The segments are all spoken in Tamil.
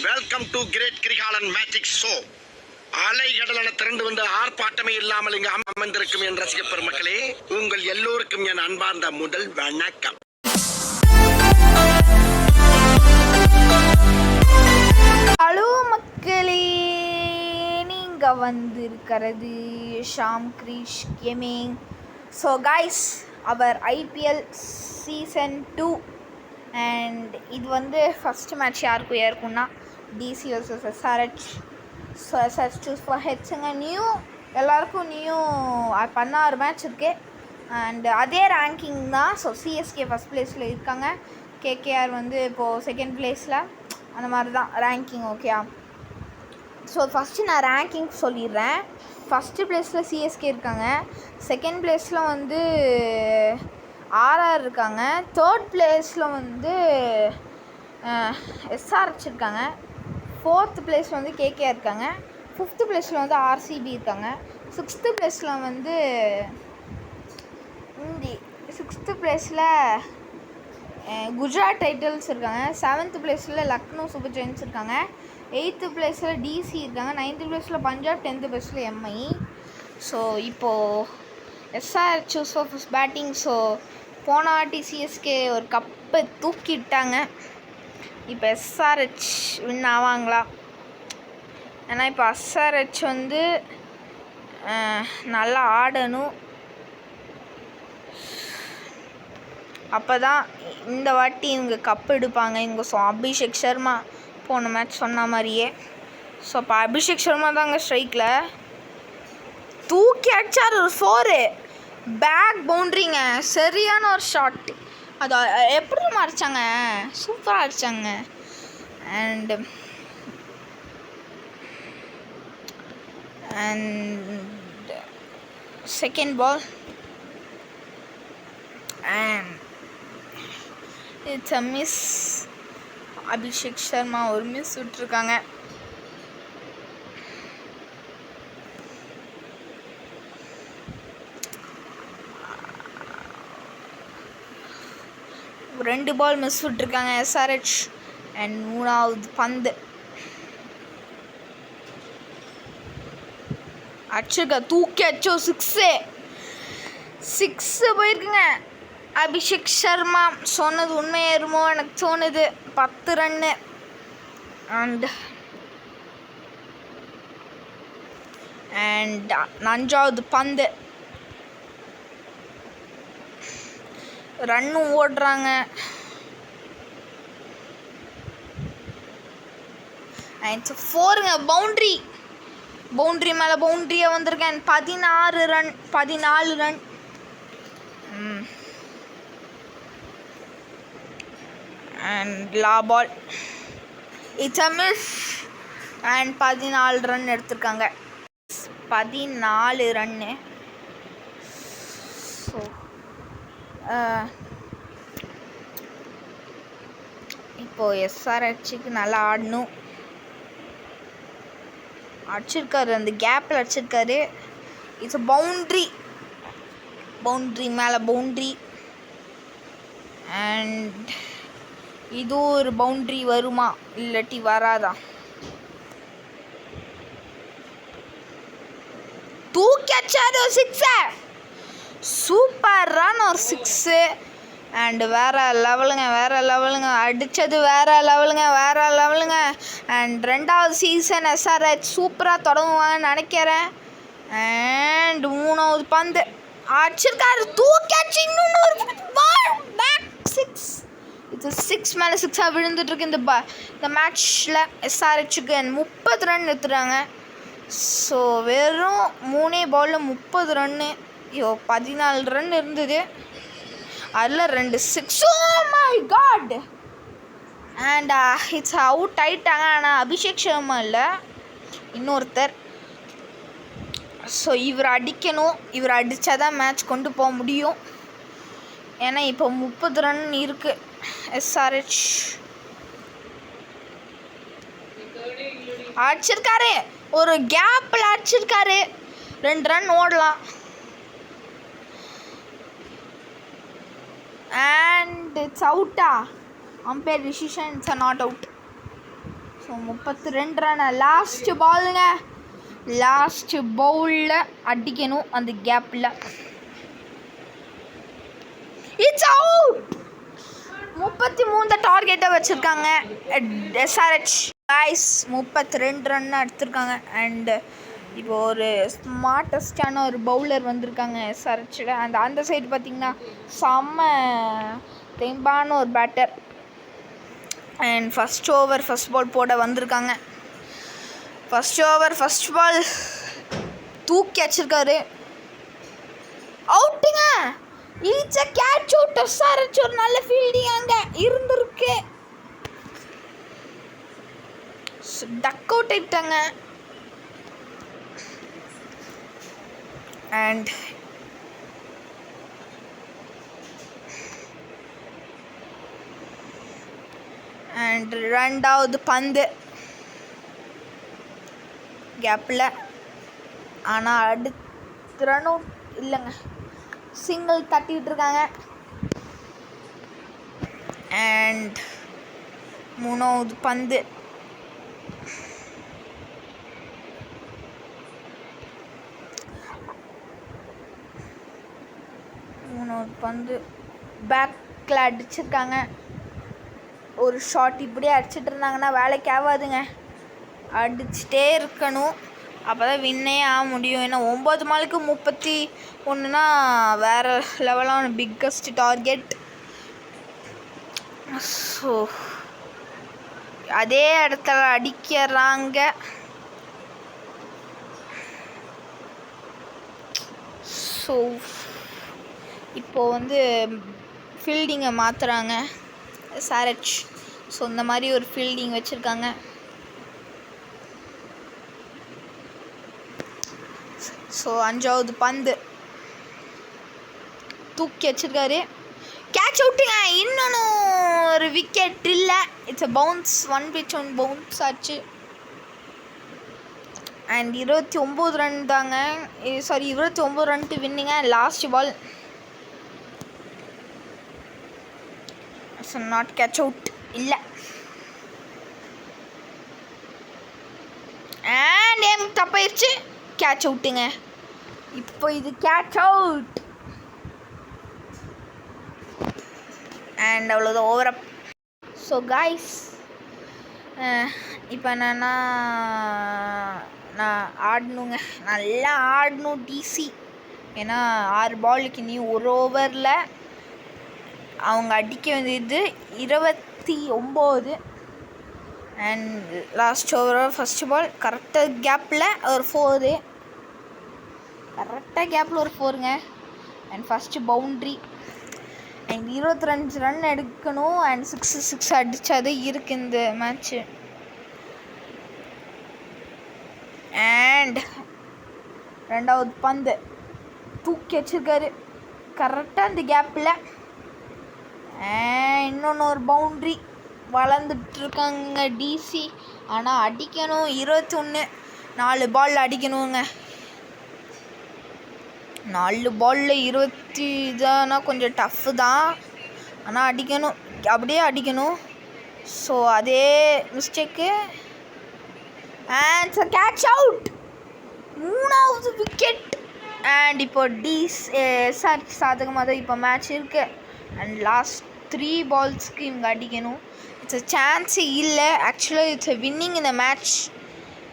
Welcome to great Kirikalan magic show. அலைகடலான திரண்டு வந்து ஆர்ப்பாட்டமே இல்லாமல் இங்கு அமர்ந்திருக்கும் என் ரசிக பெருமக்களே, உங்கள் எல்லோருக்கும் என் அன்பார்ந்த முதல் வணக்கம். ஹலோ மக்களே, நீங்க வந்திருக்கிறது Sham Krish gaming. So guys, our IPL season 2 and இது வந்து ஃபஸ்ட்டு மேட்ச் யாருக்குன்னா DC versus SRH. So SRH choose for ஹெட்ஸுங்க. எல்லாருக்கும் 16 மேட்ச் இருக்குது அண்ட் அதே ரேங்கிங் தான். ஸோ சிஎஸ்கே ஃபஸ்ட் ப்ளேஸில் இருக்காங்க, கேகேஆர் வந்து இப்போது செகண்ட் ப்ளேஸில், அந்த மாதிரி தான் ரேங்கிங். ஓகேயா? ஸோ ஃபஸ்ட்டு நான் ரேங்கிங் சொல்லிடுறேன். ஃபஸ்ட்டு ப்ளேஸில் சிஎஸ்கே இருக்காங்க, செகண்ட் ப்ளேஸில் வந்து ஆர்ஆர் இருக்காங்க, தேர்ட் ப்ளேஸில் வந்து எஸ்ஆர்ஹெச் இருக்காங்க, ஃபோர்த்து ப்ளேஸில் வந்து கேகேஆர் இருக்காங்க, ஃபிஃப்த்து ப்ளேஸில் வந்து ஆர்சிபி இருக்காங்க, சிக்ஸ்த்து ப்ளேஸில் வந்து சிக்ஸ்த்து ப்ளேஸில் குஜராத் டைட்டல்ஸ் இருக்காங்க, செவன்த்து ப்ளேஸில் லக்னோ சூப்பர் ஜெயின்ஸ் இருக்காங்க, எயித்து ப்ளேஸில் டிசி இருக்காங்க, நைன்த்து ப்ளேஸில் பஞ்சாப், 10th ப்ளேஸில் எம்ஐ. ஸோ இப்போது SRH choose for first batting. So போன வாட்டி சிஎஸ்கே ஒரு கப்பை தூக்கிட்டாங்க, இப்போ எஸ்ஆர்ஹெச் வின் ஆவாங்களா? ஏன்னா இப்போ எஸ்ஆர்ஹெச் வந்து நல்லா ஆடணும், அப்போ தான் இந்த வாட்டி இவங்க கப் எடுப்பாங்க. இவங்க அபிஷேக் சர்மா போன மேட்ச் சொன்ன மாதிரியே. ஸோ இப்போ அபிஷேக் சர்மா தாங்க ஸ்ட்ரைக்கில் தூக்கி அடிச்சார், ஒரு 4 பேக் பவுண்ட்ரிங்க, சரியான ஒரு ஷாட். அது எப்படி அடித்தாங்க, சூப்பராக அடித்தாங்க. And second ball and it's a miss. Abhishek Sharma ஒரு மிஸ் விட்டுருக்காங்க. ரெண்டு பால் மிஸ் விட்டுருக்காங்க எஸ்ஆர்ஹெச். அண்ட் மூணாவது பந்து அடிச்சிருக்க, தூக்கி அச்சோ, 6 போயிருக்குங்க. அபிஷேக் சர்மா சொன்னது உண்மையாயிருமோ எனக்கு தோணுது. 10 ரன்னு. அண்ட் 5வது பந்து ரன்னும் ஓடுறாங்க. அண்ட் 4ங்க, பவுண்ட்ரி மேலே பவுண்ட்ரியாக வந்திருக்கேன். 14 ரன். அண்ட் லா ball, it's a miss. And 14 run எடுத்திருக்காங்க, 14 ரன்னு. ஸோ இப்போது எஸ்ஆர்ஹெச்சுக்கு நல்லா ஆடணும். அடிச்சிருக்காரு, அந்த கேப்பில் அடிச்சிருக்காரு. இட்ஸ் பவுண்ட்ரி மேலே பவுண்ட்ரி. அண்ட் இது ஒரு பவுண்ட்ரி வருமா இல்லாட்டி வராதா? தூக்கி அடிச்சாரு, 6. சூப்பரான ஒரு 6. அண்டு வேறு லெவலுங்க, அடித்தது வேறு லெவலுங்க. அண்ட் 2வது சீசன் எஸ்ஆர்ஹெச் சூப்பராக தொடங்குவாங்கன்னு நினைக்கிறேன். அண்ட் 3வது பந்து அடிச்சிருக்காரு, தூக்கி அடிச்சு இன்னொன்று ஒரு பால் பேக் 6. இது 6 மேலே 6ஆக விழுந்துட்டுருக்கு இந்த மேட்ச்சில் எஸ்ஆர்ஹெச்சுக்கு. 30 ரன் எடுத்துட்டாங்க. ஸோ வெறும் 3 பாலில் 30 ரன்னு. 14 ரன் இருந்தது, அதில் 2 6. Oh my God! And it's out ஆகிட்டாங்க. ஆனால் அபிஷேக் சர்மா இல்லை, இன்னொருத்தர். ஸோ இவர் அடிக்கணும், இவர் அடித்தா தான் மேட்ச் கொண்டு போக முடியும். ஏன்னா இப்போ 30 ரன் இருக்குது எஸ்ஆர்ஹெச். அடிச்சிருக்காரு, ஒரு கேப்பில் அடிச்சிருக்காரு, 2 ரன் ஓடலாம். and it's out. Umpire decision, it's a not out. So 32 run. Last பாலுங்க. லாஸ்ட் பவுலில் அடிக்கணும் அந்த கேப்பில். It's out. 33 டார்கெட்டை வச்சுருக்காங்க எஸ்ஆர்ஹெச் கைஸ். 32 ரன் எடுத்திருக்காங்க. அண்டு இப்போ ஒரு ஸ்மார்ட்டஸ்டான ஒரு பவுலர் வந்திருக்காங்க எஸ்ஆர்ஹெச்சில். அந்த சைடு பார்த்திங்கன்னா செம்ம தெம்பான ஒரு batter. And first over first ball போட வந்திருக்காங்க. ஃபஸ்ட் ஓவர் ஃபஸ்ட் பால் தூக்கி வச்சிருக்காரு. அவுட்டுங்க. It's a catch out. SRH ஒரு நல்ல ஃபீல்டிங் அங்கே இருந்திருக்கு. டக் அவுட் ஆயிட்டாங்க. அண்ட் ரெண்டாவது பந்து கேப்பில். ஆனால் அடுத்த ரன் அவுட் இல்லைங்க, சிங்கிள் தட்டிகிட்டு இருக்காங்க. அண்ட் மூணாவது பந்து பேக்கில் அடிச்சிருக்காங்க. ஒரு ஷாட் இப்படியே அடிச்சிட்டு இருந்தாங்கன்னா வேலைக்கு ஆகாதுங்க. அடிச்சுட்டே இருக்கணும், அப்போ தான் வின்னே ஆக முடியும். ஏன்னா 9 மாலுக்கு 31னா வேறு லெவலான பிக்கஸ்ட் டார்கெட். ஸோ அதே இடத்துல அடிக்கிறாங்க. ஸோ இப்போது வந்து ஃபீல்டிங்கை மாற்றுறாங்க எஸ்ஆர்ஹெச். ஸோ இந்த மாதிரி ஒரு ஃபீல்டிங் வச்சுருக்காங்க. ஸோ அஞ்சாவது பந்து தூக்கி வச்சிருக்காரு. கேட்ச் அவுட்டுங்க. இன்னொன்று ஒரு விக்கெட் இல்லை. It's a bounce. 1 pitch 1 bounce ஆச்சு. அண்ட் 29 ரன் தாங்க. சாரி 29 ரன்ட்டு வின்னிங்க. Last ball. So not catch out இல்லை. அண்ட் ஏம் தப்பாயிருச்சு. கேட்ச் அவுட்டுங்க. இப்போ இது கேட்ச் அவுட். அண்ட் அவ்வளோதான், ஓவர் அப். ஸோ காய்ஸ், இப்போ என்னென்னா நான் ஆடணுங்க, நல்லா ஆடணும் டிசி. ஏன்னா 6 பாலுக்கு நீ ஒரு ஓவரில் அவங்க அடிக்க வேண்டியது 29. அண்ட் லாஸ்ட் ஓவரோட ஃபஸ்ட்டு பால் கரெக்டாக கேப்பில் ஒரு 4. கரெக்டாக கேப்பில் ஒரு 4ங்க. And first boundary. And 22 run எடுக்கணும். அண்ட் 6 அடித்தாது இருக்குது இந்த மேட்ச்சு. அண்ட் ரெண்டாவது பந்து தூக்கி வச்சிருக்காரு கரெக்டாக அந்த கேப்பில். இன்னொன்று ஒரு பவுண்ட்ரி. வளர்ந்துட்டுருக்காங்க டிசி. ஆனால் அடிக்கணும். 21. 4 பால் அடிக்கணுங்க. 4 பாலில் 20 இதானா கொஞ்சம் டஃப்பு தான். ஆனால் அடிக்கணும், அப்படியே அடிக்கணும். ஸோ அதே மிஸ்டேக்கு. And catch out. 3வது விக்கெட். அண்ட் இப்போ எஸ்ஆர்ஹெச் சாதகமாக தான் இப்போ மேட்ச் இருக்குது. அண்ட் லாஸ்ட் 3 பால்ஸ்க்கு இவங்க அடிக்கணும். இட்ஸ் அ சான்ஸே இல்லை. ஆக்சுவலாக இட்ஸ் அ வின்னிங் இந்த மேட்ச்.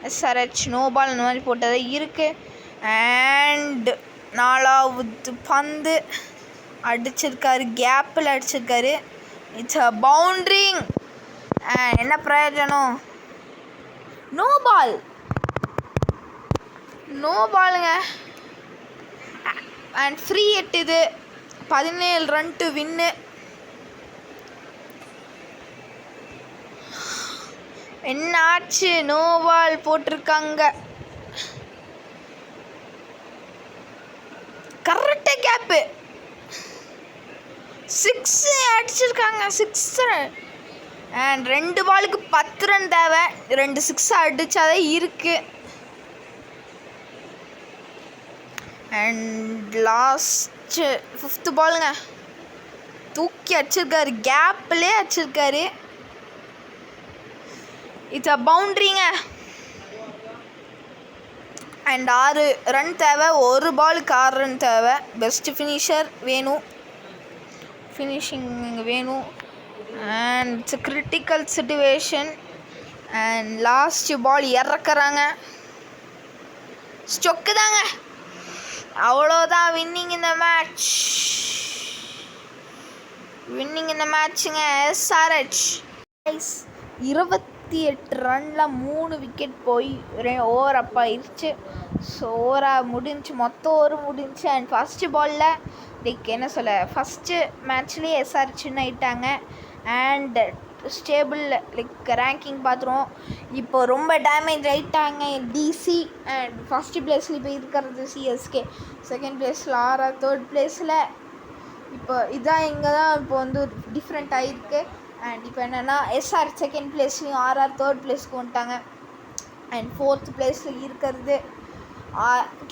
எஸ்ஆர்ஹெச் நோ பால் இந்த மாதிரி போட்டதாக இருக்குது. அண்ட் 4வது பந்து அடிச்சிருக்காரு, கேப்பில் அடிச்சிருக்காரு. இட்ஸ் அ பவுண்ட்ரிங். என்ன பிரயோஜனம்? நோ பால், நோ பாலுங்க. And free hit. இது 17 ரன் டு வின்னு. என்ன ஆச்சு? நோ பால் போட்டிருக்காங்க. கரெக்டாக கேப்பு. 6 அடிச்சிருக்காங்க. 6 ரன். அண்ட் 2 பாலுக்கு 10 ரன் தேவை. 2 6 அடித்தாதான் இருக்குது. அண்ட் லாஸ்ட்டு 5th பாலுங்க. தூக்கி அடிச்சிருக்காரு, கேப்லேயே அடிச்சிருக்காரு. இட்ஸ் அ பவுண்ட்ரிங்க. அண்ட் 6 ரன் தேவை, ஒரு பாலுக்கு 6 ரன் தேவை. பெஸ்ட்டு ஃபினிஷர் வேணும், ஃபினிஷிங் வேணும். And it's a critical situation. And last ball இறக்குறாங்க, ஸ்டொக்கு தாங்க. அவ்வளோதான், வின்னிங் இந்த மேட்ச். வின்னிங் இந்த மேட்ச்சுங்க எஸ்ஆர்ஹெச். 28 ரனில் 3 விக்கெட் போய் ஓவர் அப் ஆயிடுச்சு. ஸோ ஓவராக முடிஞ்சு, மொத்தம் ஓவர் முடிஞ்சு. அண்ட் ஃபஸ்ட்டு பாலில் லைக் என்ன சொல்ல, ஃபஸ்ட்டு மேட்ச்லேயே எஸ்ஆர்ஹெச் வின் ஆகிட்டாங்க. அண்ட் ஸ்டேபிள் லைக் ரேங்கிங் பார்த்துருவோம். இப்போ ரொம்ப டேமேஜ் ஆகிட்டாங்க டிசி. அண்ட் ஃபஸ்ட்டு பிளேஸில் இப்போ இருக்கிறது சிஎஸ்கே, செகண்ட் பிளேஸில் ஆர்ஆர், தேர்ட் பிளேஸில் இப்போ இதான் இங்கே தான் இப்போ வந்து டிஃப்ரெண்ட் ஆகிருக்கு. அண்ட் இப்போ என்னென்னா எஸ்ஆர் செகண்ட் பிளேஸ்லையும் ஆர்ஆர் தேர்ட் பிளேஸ்க்கு வந்துட்டாங்க. அண்ட் ஃபோர்த் பிளேஸில் இருக்கிறது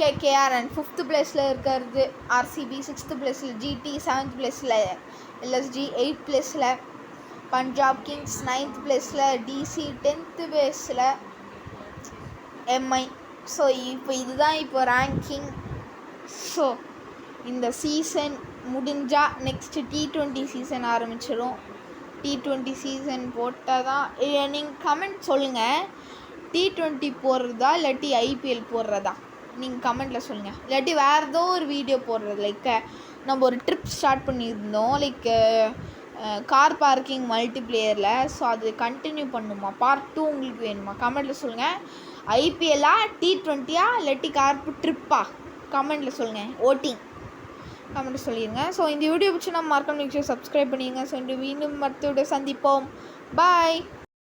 கேகேஆர். அண்ட் ஃபிஃப்த்து பிளேஸில் இருக்கிறது ஆர்சிபி. சிக்ஸ்த்து பிளேஸில் ஜிடி. செவன்த் பிளேஸில் எல்எஸ்ஜி. 8th பிளேஸில் பஞ்சாப் கிங்ஸ். 9th பிளேஸில் டிசி. 10th பிளேஸில் எம்ஐ. ஸோ இப்போ இதுதான் இப்போ ரேங்கிங். ஸோ இந்த சீசன் முடிஞ்சால் நெக்ஸ்ட்டு T20 சீசன் ஆரம்பிச்சிடும். T20 சீசன் போட்டால் தான் நீங்கள் கமெண்ட் சொல்லுங்கள், T20 போடுறதா இல்லாட்டி ஐபிஎல் போடுறதா நீங்கள் கமெண்ட்டில் சொல்லுங்கள். இல்லாட்டி வேறு ஏதோ ஒரு வீடியோ போடுறது. லைக் நம்ம ஒரு ட்ரிப் ஸ்டார்ட் பண்ணியிருந்தோம், லைக் கார் பார்க்கிங் மல்டிப்ளேயரில். ஸோ அது கண்டினியூ பண்ணுமா, பார்ட் 2 உங்களுக்கு வேணுமா, கமெண்ட்டில் சொல்லுங்கள். ஐபிஎல்லா T20யா இல்லாட்டி கார் ட்ரிப்பா, கமெண்ட்டில் சொல்லுங்கள். ஓட்டிங் கமெண்ட் சொல்லிடுங்க. ஸோ இந்த வீடியோ பிடிச்சி நம்ம மறக்காம சப்ஸ்கிரைப் பண்ணிடுங்க. ஸோ மீண்டும் மற்றோட சந்திப்போம். பாய்.